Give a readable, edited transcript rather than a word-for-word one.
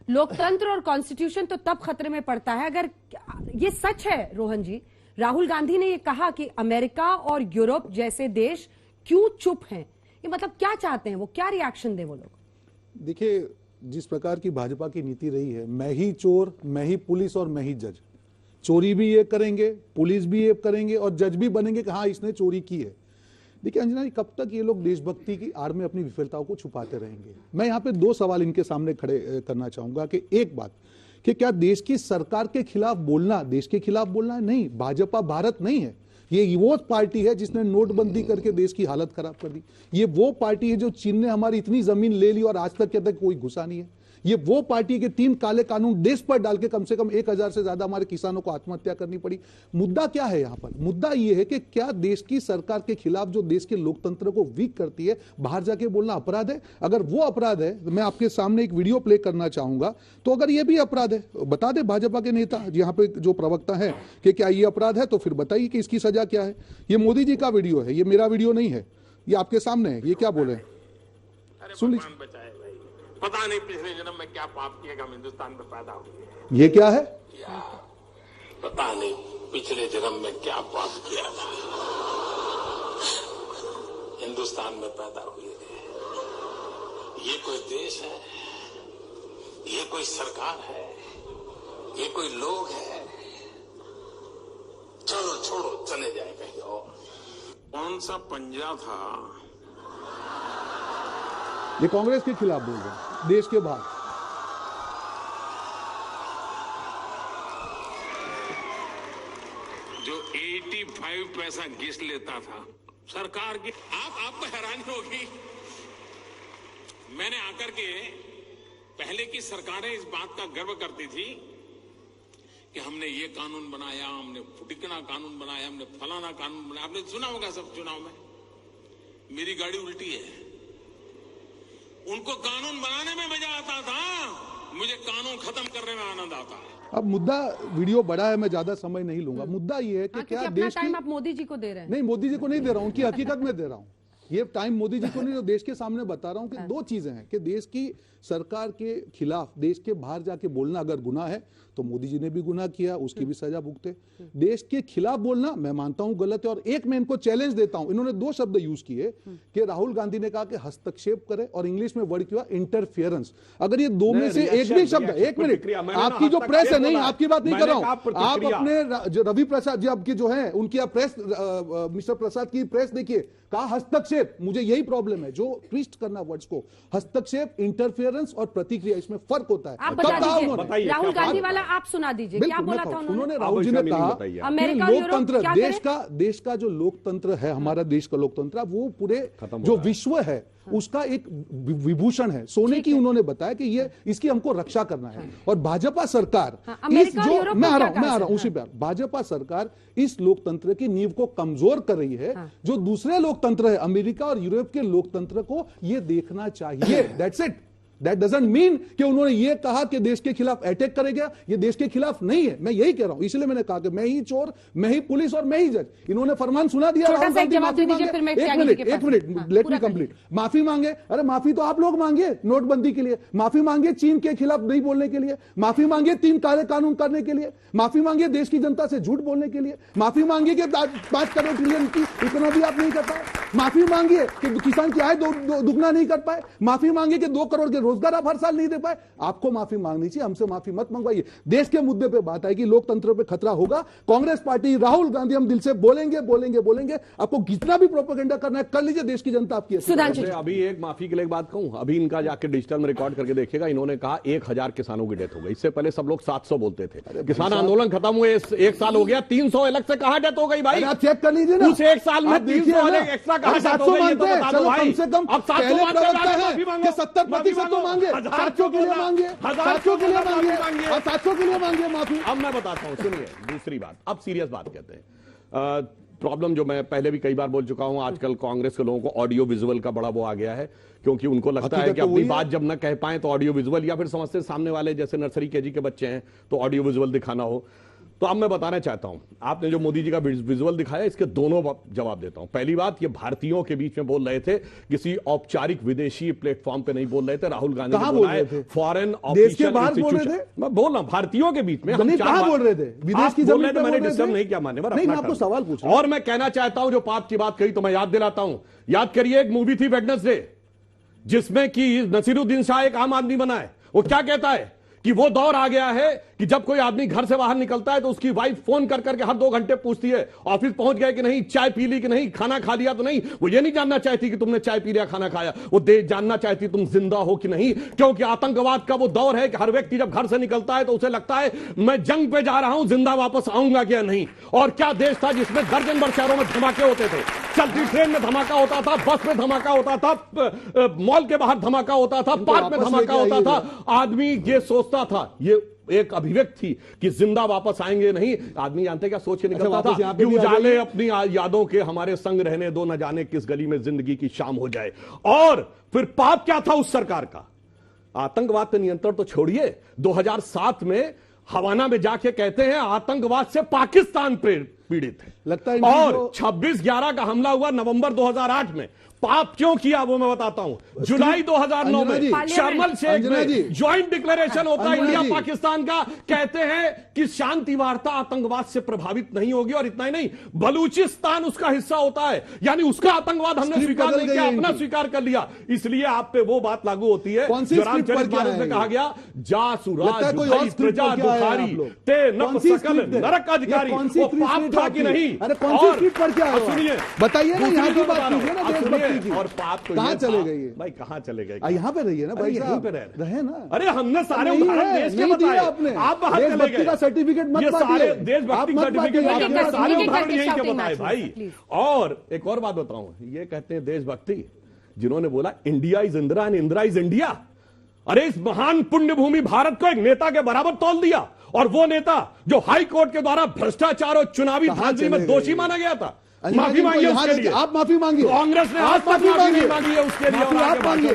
लोकतंत्र और कॉन्स्टिट्यूशन तो तब खतरे में पड़ता है अगर ये सच है। रोहन जी, राहुल गांधी ने ये कहा कि अमेरिका और यूरोप जैसे देश क्यों चुप हैं, ये मतलब क्या चाहते हैं वो, क्या रिएक्शन दे वो लोग? देखिए, जिस प्रकार की भाजपा की नीति रही है, मैं ही चोर, मैं ही पुलिस और मैं ही जज। चोरी भी ये करेंगे, पुलिस भी ये करेंगे और जज भी बनेंगे कि हाँ इसने चोरी की है। देखिए अंजना जी, कब तक ये लोग देशभक्ति की आड़ में अपनी विफलताओं को छुपाते रहेंगे? मैं यहाँ पे दो सवाल इनके सामने खड़े करना चाहूंगा कि एक बात कि क्या देश की सरकार के खिलाफ बोलना देश के खिलाफ बोलना है? नहीं, भाजपा भारत नहीं है। ये वो पार्टी है जिसने नोटबंदी करके देश की हालत खराब कर दी। ये वो पार्टी है जो चीन ने हमारी इतनी जमीन ले ली और आज तक के तक कोई घुसा नहीं है। ये वो पार्टी के 3 काले कानून देश पर डाल के कम से कम 1000 से ज्यादा हमारे किसानों को आत्महत्या करनी पड़ी। मुद्दा क्या है यहाँ पर? मुद्दा ये है कि क्या देश की सरकार के खिलाफ जो देश के लोकतंत्र को वीक करती है, बाहर जाके बोलना अपराध है? अगर वो अपराध है, मैं आपके सामने एक वीडियो प्ले करना चाहूंगा, तो अगर ये भी अपराध है, बता दे भाजपा के नेता यहाँ पे जो प्रवक्ता है कि क्या ये अपराध है, तो फिर बताइए कि इसकी सजा क्या है। ये मोदी जी का वीडियो है, ये मेरा वीडियो नहीं है, ये आपके सामने है। ये क्या बोले, सुन लीजिए। पता नहीं पिछले जन्म में क्या पाप किया हम हिंदुस्तान में पैदा हुए। ये क्या है? पता नहीं पिछले जन्म में क्या पाप किया था, हिंदुस्तान में पैदा हुए। ये कोई देश है? ये कोई सरकार है? ये कोई लोग है? चलो छोड़ो, चले जाए कहीं और। कौन सा पंजा था? ये कांग्रेस के खिलाफ बोल रहे हैं, देश के बाहर। जो 85 पैसा घिस लेता था सरकार की। आपको हैरानी होगी, मैंने आकर के पहले की सरकारें इस बात का गर्व करती थी कि हमने ये कानून बनाया, हमने फुटिकना कानून बनाया, हमने फलाना कानून बनाया। आपने सुना होगा सब चुनाव में। मेरी गाड़ी उल्टी है। उनको कानून बनाने में मजा आता था, मुझे कानून खत्म करने में आनंद आता है। अब मुद्दा, वीडियो बड़ा है, मैं ज्यादा समय नहीं लूंगा। मुद्दा ये है कि क्या देश टाइम आप मोदी जी को दे रहे हैं? नहीं, मोदी जी को नहीं दे रहा हूं, उनकी हकीकत में दे रहा हूं। ये टाइम मोदी जी को नहीं, जो देश के सामने बता रहा हूं कि दो चीजें हैं कि देश की सरकार के खिलाफ देश के बाहर जाके बोलना अगर गुनाह है तो मोदी जी ने भी गुनाह किया, उसकी भी सजा भुगते। देश के खिलाफ बोलना मैं मानता हूं गलत है। और एक मैं इनको चैलेंज देता हूं, इन्होंने 2 शब्द यूज किए कि राहुल गांधी ने कहा कि हस्तक्षेप करे और इंग्लिश में वर्ड किया इंटरफियरेंस। अगर ये 2 में से एक भी शब्द, एक मिनट, आपकी जो प्रेस है, नहीं आपकी बात नहीं कर रहा हूं, आप अपने रवि प्रसाद जी आपकी जो है उनकी आप प्रेस, मिस्टर प्रसाद की प्रेस देखिए, कहा हस्तक्षेप। मुझे यही प्रॉब्लम है, जो ट्विस्ट करना वर्ड्स को, हस्तक्षेप, इंटरफियरेंस और प्रतिक्रिया, इसमें फर्क होता है। आप बता दीजिए, राहुल गांधी वाला आप सुना दीजिए, क्या बोला था उन्होंने? राहुल जी ने कहा अमेरिका, लोकतंत्र, देश का जो लोकतंत्र है, हमारा देश का लोकतंत्र, वो पूरे जो विश्व है उसका एक विभूषण है, सोने की। उन्होंने बताया कि ये इसकी हमको रक्षा करना है। और भाजपा सरकार मैं आ रहा हूं उसी पर, भाजपा सरकार इस लोकतंत्र की नींव को कमजोर कर रही है। जो दूसरे लोकतंत्र है, अमेरिका और यूरोप के लोकतंत्र को ये देखना चाहिए। That's it. That doesn't mean कि उन्होंने ये कहा कि देश के खिलाफ अटैक करेगा। ये देश के खिलाफ नहीं है, मैं यही कह रहा हूं। इसलिए मैंने कहा कि मैं ही चोर, मैं ही पुलिस और मैं ही जज। इन्होंने फरमान सुना दिया। एक मिनट, लेट मी कंप्लीट। माफी मांगे, अरे माफी तो आप लोग मांगे नोटबंदी के लिए, माफी मांगे चीन के खिलाफ नहीं बोलने के लिए, माफी मांगे 3 काले कानून करने के लिए, माफी मांगे देश की जनता से झूठ बोलने के लिए, माफी मांगे कि 5 करोड़ ट्रिलियन की इकोनॉमी आप नहीं कर पाए, माफी मांगिए कि किसान की आय दुगना नहीं कर पाए, माफी मांगे कि 2 करोड़ के रोजगार आप हर साल नहीं दे पाए। आपको माफी मांगनी चाहिए, हमसे माफी मत मंगवाइए। देश के मुद्दे पे बात आएगी, लोकतंत्र पे खतरा होगा। कांग्रेस पार्टी, राहुल गांधी, हम दिल से बोलेंगे बोलेंगे बोलेंगे। आपको जितना भी प्रोपेगेंडा करना है कर लीजिए, देश की जनता आपकी है। अभी एक माफी के लिए बात कहूं, अभी इनका जाके डिजिटल में रिकॉर्ड करके देखिएगा, इन्होंने कहा 1000 किसानों की डेथ हो गई। इससे पहले सब लोग 700 बोलते थे। किसान आंदोलन खत्म हुए 1 साल हो गया, 300 अलग से कहां डेथ हो गई भाई? आप चेक कर लीजिए ना, उस 1 साल में 300 एक्स्ट्रा कहां डेथ हो गई? कम से कम अब 70% तो मांगे, 700 के लिए मांगे, 700 के लिए मांगे, 700 के लिए मांगे माफी। अब मैं बताता हूं, सुनिए दूसरी बात, अब सीरियस बात कहते हैं। प्रॉब्लम जो मैं पहले भी कई बार बोल चुका हूं, आजकल कांग्रेस के लोगों को ऑडियो विजुअल का बड़ा वो आ गया है, क्योंकि उनको लगता है कि अपनी बात जब न कह पाए तो ऑडियो विजुअल, या फिर समझते सामने वाले जैसे नर्सरी केजी के बच्चे हैं तो ऑडियो विजुअल दिखाना हो। तो अब मैं बताना चाहता हूं, आपने जो मोदी जी का विजुअल दिखाया, इसके दोनों जवाब देता हूं। पहली बात, ये भारतीयों के बीच में बोल रहे थे, किसी औपचारिक विदेशी प्लेटफॉर्म पे नहीं बोल रहे थे। राहुल गांधी कहां ने बोल बोला रहे है थे? फॉरेन देश के बाहर बोल रहे थे? मैं बोल रहा हूं भारतीयों के बीच में। हम नहीं, चार कहां बात- बोल रहे थे? विदेश आप की बोल जमीन रहे थे, पे मैंने बोल रहे डिस्टर्ब थे? नहीं किया, मान्य नहीं, मैं आपको सवाल पूछ रहा हूं। और मैं कहना चाहता हूं, जो पाप की बात कही तो मैं याद दिलाता हूं। याद करिए, एक मूवी थी वेडनेसडे, जिसमें कि नसीरुद्दीन शाह एक आम आदमी बना है। वो क्या कहता है कि वो दौर आ गया है कि जब कोई आदमी घर से बाहर निकलता है तो उसकी वाइफ फोन कर करके हर 2 घंटे पूछती है, ऑफिस पहुंच गए कि नहीं, चाय पी ली कि नहीं, खाना खा लिया तो नहीं। वो ये नहीं जानना चाहती कि तुमने चाय पी लिया, खाना खाया। वो जानना चाहती तुम जिंदा हो कि नहीं। क्योंकि आतंकवाद का वो दौर है कि हर व्यक्ति जब घर से निकलता है तो उसे लगता है मैं जंग पे जा रहा हूं, जिंदा वापस आऊंगा क्या नहीं। और क्या देश था जिसमें दर्जन भर शहरों में धमाके होते थे। चलती ट्रेन में धमाका होता था, बस में धमाका होता था, मॉल के बाहर धमाका होता था, पार्क में धमाका होता था। आदमी ये सोचता था, ये एक अभिव्यक्ति थी कि जिंदा वापस आएंगे नहीं। आदमी जानते क्या सोच के निकलता था कि उजाले अपनी यादों के हमारे संग रहने दो, न जाने किस गली में जिंदगी की शाम हो जाए। और फिर पाप क्या था उस सरकार का? आतंकवाद पे नियंत्रण तो छोड़िए, 2007 में हवाना में जाके कहते हैं आतंकवाद से पाकिस्तान पीड़ित है। लगता है और 26/11 का हमला हुआ नवंबर 2008 में। पाप क्यों किया वो मैं बताता हूं। जुलाई 2009 में शर्मल शेख में ज्वाइंट डिक्लेरेशन होता है इंडिया पाकिस्तान का। कहते हैं कि शांति वार्ता आतंकवाद से प्रभावित नहीं होगी। और इतना ही नहीं, बलूचिस्तान उसका हिस्सा होता है, यानी उसका आतंकवाद हमने स्वीकार नहीं किया, अपना स्वीकार कर लिया। इसलिए आप पे वो बात लागू होती है जो रामचरित मानस में कहा गया, जासुराज प्रजा दुखारी ते नप सकल नरक अधिकारी। वो पाप था कि नहीं? अरे कौन सी स्क्रिप्ट पर क्या सुनिए, बताइए ना, यहाँ की बात कीजिए ना, देशभक्ति की। और पाप तो कहां चले गए भाई? कहां चले गए? यहाँ पे रहिए ना भाई, यहीं पे रहे ना। अरे हमने सारे उदाहरण देश के बताए, आप बाहर चले गए। का सर्टिफिकेट मत ये सारे बांटिए। देशभक्ति आप मत सर्टिफिकेट बांटिए। आपने सारे एक उदाहरण यहीं के shouting बताए match भाई। please। और एक और बात बताऊं, ये कहते हैं देशभक्ति, जिन्होंने बोला India is Indira and Indira is India. अरे इस महान पुण्य भूमि भारत को एक नेता के बराबर तौल दिया। और वो नेता जो हाई कोर्ट के द्वारा भ्रष्टाचार और चुनावी धांधली में दोषी माना गया था, माफी मांगी उसके लिए। आप माफी मांगिए। कांग्रेस ने आज तक माफी नहीं मांगी है उसके लिए। आप मांगिए।